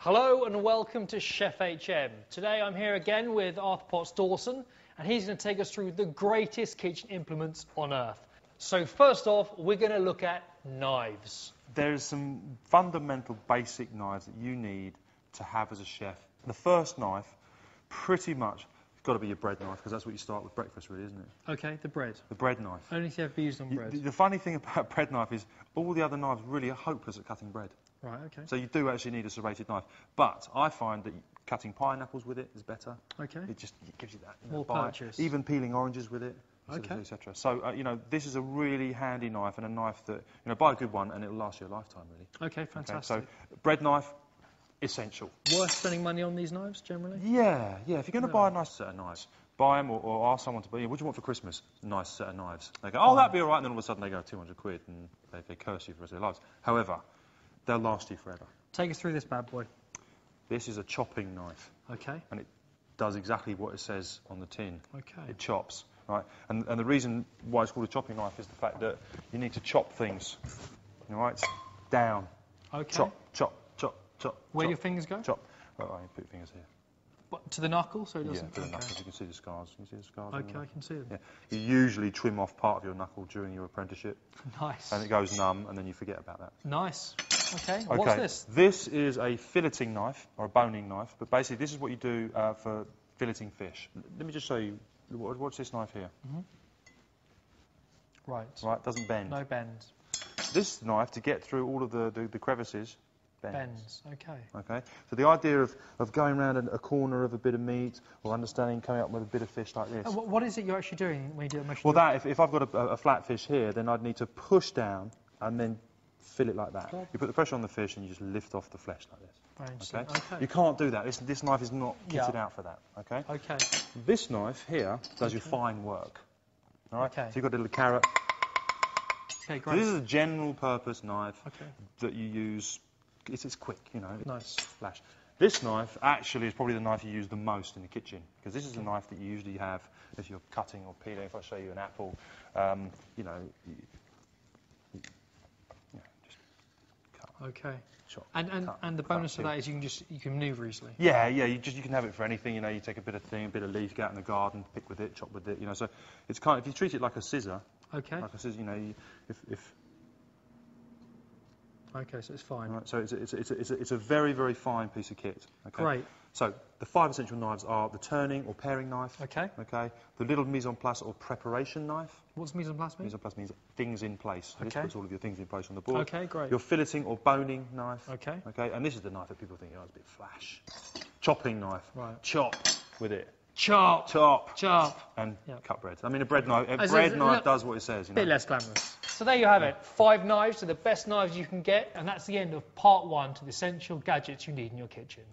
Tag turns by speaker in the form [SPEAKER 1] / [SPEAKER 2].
[SPEAKER 1] Hello and welcome to Chef HM. Today I'm here again with Arthur Potts-Dawson and he's going to take us through the greatest kitchen implements on earth. So first off, we're going to look at knives.
[SPEAKER 2] There's some fundamental basic knives that you need to have as a chef. The first knife, pretty much, it's got to be your bread knife because that's what you start with breakfast really, isn't it?
[SPEAKER 1] Okay, the bread.
[SPEAKER 2] The bread knife.
[SPEAKER 1] Only to ever be used on bread.
[SPEAKER 2] The funny thing about a bread knife is all the other knives really are hopeless at cutting bread.
[SPEAKER 1] Right, okay.
[SPEAKER 2] So you do actually need a serrated knife. But I find that cutting pineapples with it is better.
[SPEAKER 1] Okay.
[SPEAKER 2] It gives you that
[SPEAKER 1] more
[SPEAKER 2] bite.
[SPEAKER 1] purchase.
[SPEAKER 2] Even peeling oranges with it,
[SPEAKER 1] okay,
[SPEAKER 2] etc. So, this is a really handy knife and a knife that, buy a good one and it'll last you a lifetime, really.
[SPEAKER 1] Okay, fantastic.
[SPEAKER 2] Okay, so, bread knife, essential.
[SPEAKER 1] Worth spending money on these knives, generally?
[SPEAKER 2] Yeah. If you're going to buy a nice set of knives, buy them or ask someone to buy, what do you want for Christmas? A nice set of knives. They go, oh, that'd be all right, and then all of a sudden they go 200 quid and they curse you for the rest of their lives. However, they'll last you forever.
[SPEAKER 1] Take us through this bad boy.
[SPEAKER 2] This is a chopping knife.
[SPEAKER 1] Okay.
[SPEAKER 2] And it does exactly what it says on the tin.
[SPEAKER 1] Okay.
[SPEAKER 2] It chops, right? And the reason why it's called a chopping knife is the fact that you need to chop things, all right? Down.
[SPEAKER 1] Okay.
[SPEAKER 2] Chop, chop, chop, chop.
[SPEAKER 1] Where do
[SPEAKER 2] chop,
[SPEAKER 1] your fingers go?
[SPEAKER 2] Chop. Oh, you put your fingers here.
[SPEAKER 1] What, to the knuckle, so it doesn't...
[SPEAKER 2] Yeah, to the knuckles. You can see the scars. You can see the scars.
[SPEAKER 1] Okay, I can see them.
[SPEAKER 2] Yeah. You usually trim off part of your knuckle during your apprenticeship.
[SPEAKER 1] Nice.
[SPEAKER 2] And it goes numb, and then you forget about that.
[SPEAKER 1] Nice. Okay, what's this?
[SPEAKER 2] This is a filleting knife, or a boning knife, but basically this is what you do for filleting fish. Let me just show you. What's this knife here?
[SPEAKER 1] Right.
[SPEAKER 2] Right, doesn't bend.
[SPEAKER 1] No bends.
[SPEAKER 2] This knife, to get through all of the crevices, bends.
[SPEAKER 1] Okay.
[SPEAKER 2] Okay. So the idea of going around a corner of a bit of meat, or understanding coming up with a bit of fish like this.
[SPEAKER 1] What is it you're actually doing when you do a mesh?
[SPEAKER 2] Well, if I've got a flat fish here, then I'd need to push down and then fill it like that.
[SPEAKER 1] Okay.
[SPEAKER 2] You put the pressure on the fish and you just lift off the flesh like this.
[SPEAKER 1] Okay.
[SPEAKER 2] You can't do that. This knife is not kitted out for that. Okay.
[SPEAKER 1] Okay.
[SPEAKER 2] This knife here does your fine work. All right.
[SPEAKER 1] Okay.
[SPEAKER 2] So you've got a little carrot.
[SPEAKER 1] Okay, great.
[SPEAKER 2] So this is a general purpose knife
[SPEAKER 1] Okay.
[SPEAKER 2] that you use. It's quick,
[SPEAKER 1] Nice.
[SPEAKER 2] Flash. This knife actually is probably the knife you use the most in the kitchen because this is the knife that you usually have if you're cutting or peeling. If I show you an apple, just cut.
[SPEAKER 1] Okay.
[SPEAKER 2] Chop,
[SPEAKER 1] and the bonus of that is you can manoeuvre easily.
[SPEAKER 2] Yeah. You can have it for anything. You take a bit of leaf, go out in the garden, pick with it, chop with it. So it's if you treat it like a scissor.
[SPEAKER 1] Okay.
[SPEAKER 2] Like a scissor, if
[SPEAKER 1] Okay, so it's fine.
[SPEAKER 2] Right, so it's a very, very fine piece of kit. Okay?
[SPEAKER 1] Great.
[SPEAKER 2] So the 5 essential knives are the turning or paring knife.
[SPEAKER 1] Okay.
[SPEAKER 2] Okay. The little mise en place or preparation knife.
[SPEAKER 1] What's mise en place mean?
[SPEAKER 2] Mise en place means things in place. So
[SPEAKER 1] Okay.
[SPEAKER 2] This puts all of your things in place on the board.
[SPEAKER 1] Okay, great.
[SPEAKER 2] Your filleting or boning knife.
[SPEAKER 1] Okay.
[SPEAKER 2] Okay. And this is the knife that people think, it's a bit flash. Chopping knife.
[SPEAKER 1] Right.
[SPEAKER 2] Chop with it.
[SPEAKER 1] Chop.
[SPEAKER 2] Chop.
[SPEAKER 1] Chop.
[SPEAKER 2] And
[SPEAKER 1] Yep.
[SPEAKER 2] cut bread. I mean, a bread knife
[SPEAKER 1] Look,
[SPEAKER 2] does what it says.
[SPEAKER 1] Bit less glamorous. So there you have it. 5 knives are the best knives you can get, and that's the end of part 1 to the essential gadgets you need in your kitchen.